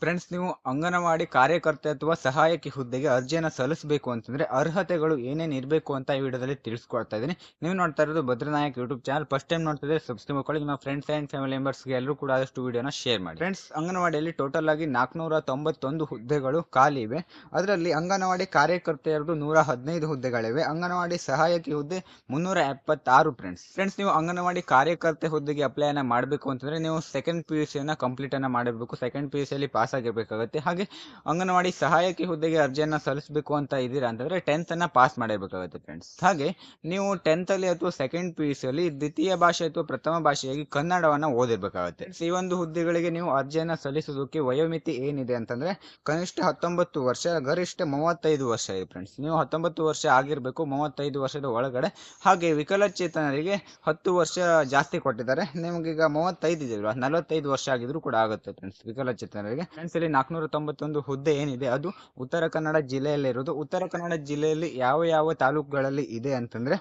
Friends, ನೀವು ಅಂಗನವಾಡಿ ಕಾರ್ಯಕರ್ತೆ ಅಥವಾ ಸಹಾಯಕಿ ಹುದ್ದೆಗೆ ಅರ್ಜಿಯನ್ನು ಸಲ್ಲಿಸಬೇಕು ಅಂತಂದ್ರೆ ಅರ್ಹತೆಗಳು ಏನೇನು ಇರಬೇಕು ಅಂತ ಈ ವಿಡಿಯೋದಲ್ಲಿ ತಿಳಿಸ್ಕೊಡ್ತಾ ಇದ್ದೀನಿ. ನೀವು ನೋಡ್ತಾ ಇರೋದು ಭದ್ರನಾಯಕ್ ಯೂಟ್ಯೂಬ್ ಚಾನಲ್. ಫಸ್ಟ್ ಟೈಮ್ ನೋಡ್ತಿದ್ರೆ ಸಬ್ಸ್ಕ್ರೈಬ್ ಮಾಡ್ಕೊಳ್ಳಿ. ನಿಮ್ಮ ಫ್ರೆಂಡ್ಸ್ ಆ್ಯಂಡ್ ಫ್ಯಾಮಿಲಿ ಮೆಂಬರ್ಸ್ಗೆ ಎಲ್ಲರೂ ಕೂಡ ಆದಷ್ಟು ವಿಡಿಯೋನ ಶೇರ್ ಮಾಡಿ. ಫ್ರೆಂಡ್ಸ್, ಅಂಗನವಾಡಿಯಲ್ಲಿ ಟೋಟಲ್ ಆಗಿ 491 ಹುದ್ದೆಗಳು ಖಾಲಿ ಇವೆ. ಅದರಲ್ಲಿ ಅಂಗನವಾಡಿ ಕಾರ್ಯಕರ್ತೆಯರದು 115 ಹುದ್ದೆಗಳಿವೆ. ಅಂಗನವಾಡಿ ಸಹಾಯಕಿ ಹುದ್ದೆ 376. ಫ್ರೆಂಡ್ಸ್, ನೀವು ಅಂಗನವಾಡಿ ಕಾರ್ಯಕರ್ತೆ ಹುದ್ದೆಗೆ ಅಪ್ಲೈ ಮಾಡಬೇಕು ಅಂತಂದ್ರೆ ನೀವು ಸೆಕೆಂಡ್ PUC ಕಂಪ್ಲೀಟ್ ಅನ್ನ ಮಾಡಿರಬೇಕು. ಸೆಕೆಂಡ್ PUC ಅಲ್ಲಿ ಪಾಸ್ ಆಗಿರ್ಬೇಕಾಗುತ್ತೆ. ಹಾಗೆ ಅಂಗನವಾಡಿ ಸಹಾಯಕಿ ಹುದ್ದೆಗೆ ಅರ್ಜಿಯನ್ನ ಸಲ್ಲಿಸಬೇಕು ಅಂತ ಇದ್ದೀರಾ ಅಂತಂದ್ರೆ 10th ಅನ್ನ ಪಾಸ್ ಮಾಡಿರ್ಬೇಕಾಗುತ್ತೆ ಫ್ರೆಂಡ್ಸ್. ಹಾಗೆ ನೀವು 10th ಅಲ್ಲಿ ಅಥವಾ ಸೆಕೆಂಡ್ PUC ಅಲ್ಲಿ ದ್ವಿತೀಯ ಭಾಷೆ ಅಥವಾ ಪ್ರಥಮ ಭಾಷೆಯಾಗಿ ಕನ್ನಡವನ್ನ ಓದಿರ್ಬೇಕಾಗುತ್ತೆ. ಈ ಒಂದು ಹುದ್ದೆಗಳಿಗೆ ನೀವು ಅರ್ಜಿಯನ್ನ ಸಲ್ಲಿಸೋದಕ್ಕೆ ವಯೋಮಿತಿ ಏನಿದೆ ಅಂತಂದ್ರೆ ಕನಿಷ್ಠ 19 ವರ್ಷ, ಗರಿಷ್ಠ 35 ವರ್ಷ ಇದೆ ಫ್ರೆಂಡ್ಸ್. ನೀವು 19 ವರ್ಷ ಆಗಿರ್ಬೇಕು, 35 ವರ್ಷದ ಒಳಗಡೆ. ಹಾಗೆ ವಿಕಲಚೇತನರಿಗೆ 10 ವರ್ಷ ಜಾಸ್ತಿ ಕೊಟ್ಟಿದ್ದಾರೆ. ನಿಮಗೀಗ 35 ಇದೆಯಲ್ವಾ, 45 ವರ್ಷ ಆಗಿದ್ರು ಕೂಡ ಆಗುತ್ತೆ ಫ್ರೆಂಡ್ಸ್ ವಿಕಲಚೇತನರಿಗೆ. ಫ್ರೆಂಡ್ಸ್, ಇಲ್ಲಿ 491 ಹುದ್ದೆ ಏನಿದೆ ಅದು ಉತ್ತರ ಕನ್ನಡ ಜಿಲ್ಲೆಯಲ್ಲಿ ಇರೋದು. ಉತ್ತರ ಕನ್ನಡ ಜಿಲ್ಲೆಯಲ್ಲಿ ಯಾವ ಯಾವ ತಾಲೂಕುಗಳಲ್ಲಿ ಇದೆ ಅಂತಂದ್ರೆ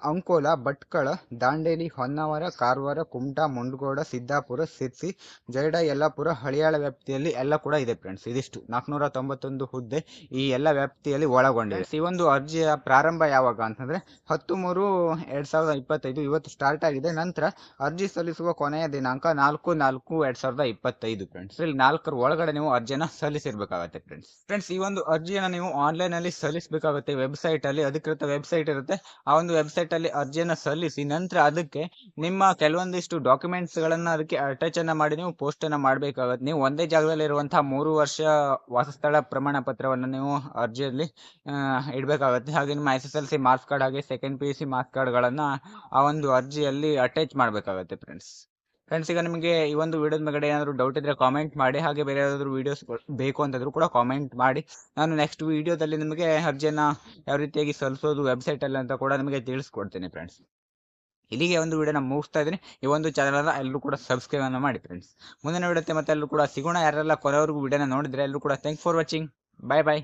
ಅಂಕೋಲ, ಭಟ್ಕಳ, ದಾಂಡೇಲಿ, ಹೊನ್ನಾವರ, ಕಾರವಾರ, ಕುಮಟಾ, ಮುಂಡಗೋಡ, ಸಿದ್ದಾಪುರ, ಸಿರ್ಸಿ, ಜಯಡ, ಯಲ್ಲಾಪುರ, ಹಳಿಯಾಳ ವ್ಯಾಪ್ತಿಯಲ್ಲಿ ಎಲ್ಲ ಕೂಡ ಇದೆ ಫ್ರೆಂಡ್ಸ್. ಇದಿಷ್ಟು 491 ಹುದ್ದೆ ಈ ಎಲ್ಲ ವ್ಯಾಪ್ತಿಯಲ್ಲಿ ಒಳಗೊಂಡಿದೆ. ಈ ಒಂದು ಅರ್ಜಿಯ ಪ್ರಾರಂಭ ಯಾವಾಗ ಅಂತಂದ್ರೆ 10/3/2025 ಇವತ್ತು ಸ್ಟಾರ್ಟ್ ಆಗಿದೆ. ನಂತರ ಅರ್ಜಿ ಸಲ್ಲಿಸುವ ಕೊನೆಯ ದಿನಾಂಕ 4/4/2025 ಫ್ರೆಂಡ್ಸ್. ಇಲ್ಲಿ 4ರ ಒಳಗಡೆ ನೀವು ಅರ್ಜಿಯನ್ನ ಸಲ್ಲಿಸಿರ್ಬೇಕಾಗುತ್ತೆ ಫ್ರೆಂಡ್ಸ್. ಈ ಒಂದು ಅರ್ಜಿಯನ್ನ ನೀವು ಆನ್ಲೈನ್ ಅಲ್ಲಿ ಸಲ್ಲಿಸಬೇಕಾಗುತ್ತೆ. ವೆಬ್ಸೈಟ್ ಅಲ್ಲಿ ಅಧಿಕೃತ ವೆಬ್ಸೈಟ್ ಇರುತ್ತೆ. ಆ ಒಂದು ವೆಬ್ಸೈಟ್ ಅಲ್ಲಿ ಅರ್ಜಿಯನ್ನ ಸಲ್ಲಿಸಿ ನಂತರ ಅದಕ್ಕೆ ನಿಮ್ಮ ಕೆಲವೊಂದಿಷ್ಟು ಡಾಕ್ಯುಮೆಂಟ್ಸ್ ಗಳನ್ನ ಅದಕ್ಕೆ ಅಟ್ಯಾಚ್ ಅನ್ನ ಮಾಡಿ ನೀವು ಪೋಸ್ಟ್ ಅನ್ನ ಮಾಡಬೇಕಾಗುತ್ತೆ. ನೀವು ಒಂದೇ ಜಾಗದಲ್ಲಿ ಇರುವಂತಹ 3 ವರ್ಷ ವಾಸಸ್ಥಳ ಪ್ರಮಾಣ ಪತ್ರವನ್ನು ನೀವು ಅರ್ಜಿಯಲ್ಲಿ ಇಡಬೇಕಾಗುತ್ತೆ. ಹಾಗೆ ನಿಮ್ಮ SSLC ಮಾರ್ಕ್ಸ್ ಕಾರ್ಡ್ ಹಾಗೆ ಸೆಕೆಂಡ್ PUC ಮಾರ್ಕ್ಸ್ ಕಾರ್ಡ್ ಗಳನ್ನ ಆ ಒಂದು ಅರ್ಜಿಯಲ್ಲಿ ಅಟ್ಯಾಚ್ ಮಾಡಬೇಕಾಗುತ್ತೆ ಫ್ರೆಂಡ್ಸ್. ಈಗ ನಿಮಗೆ ಈ ಒಂದು ವಿಡಿಯೋದ ಮೇಲೆ ಏನಾದರೂ ಡೌಟ್ ಇದ್ರೆ ಕಾಮೆಂಟ್ ಮಾಡಿ. ಹಾಗೆ ಬೇರೆ ಯಾವ್ದಾದ್ರು ವಿಡಿಯೋಸ್ ಬೇಕು ಅಂತಂದ್ರೂ ಕೂಡ ಕಾಮೆಂಟ್ ಮಾಡಿ. ನಾನು ನೆಕ್ಸ್ಟ್ ವಿಡಿಯೋದಲ್ಲಿ ನಿಮಗೆ ಅರ್ಜಿಯನ್ನ ಯಾವ ರೀತಿಯಾಗಿ ಸಲ್ಲಿಸೋದು ವೆಬ್ಸೈಟ್ ಅಲ್ಲಿ ಅಂತ ಕೂಡ ನಿಮಗೆ ತಿಳಿಸ್ಕೊಡ್ತೀನಿ ಫ್ರೆಂಡ್ಸ್. ಇಲ್ಲಿಗೆ ಒಂದು ವಿಡಿಯೋನ ಮುಗಿಸ್ತಾ ಇದ್ದೀನಿ. ಈ ಒಂದು ಚಾನಲ್ ಎಲ್ಲರೂ ಕೂಡ ಸಬ್ಸ್ಕ್ರೈಬ್ ಅನ್ನ ಮಾಡಿ ಫ್ರೆಂಡ್ಸ್. ಮುಂದಿನ ವಿಡಿಯೋತೆ ಮತ್ತೆ ಎಲ್ಲರೂ ಕೂಡ ಸಿಗೋಣ. ಯಾರೆಲ್ಲ ಕೊನೆವರೆಗೂ ವಿಡಿಯೋನ ನೋಡಿದ್ರೆ ಎಲ್ಲರೂ ಕೂಡ thanks for watching. Bye bye.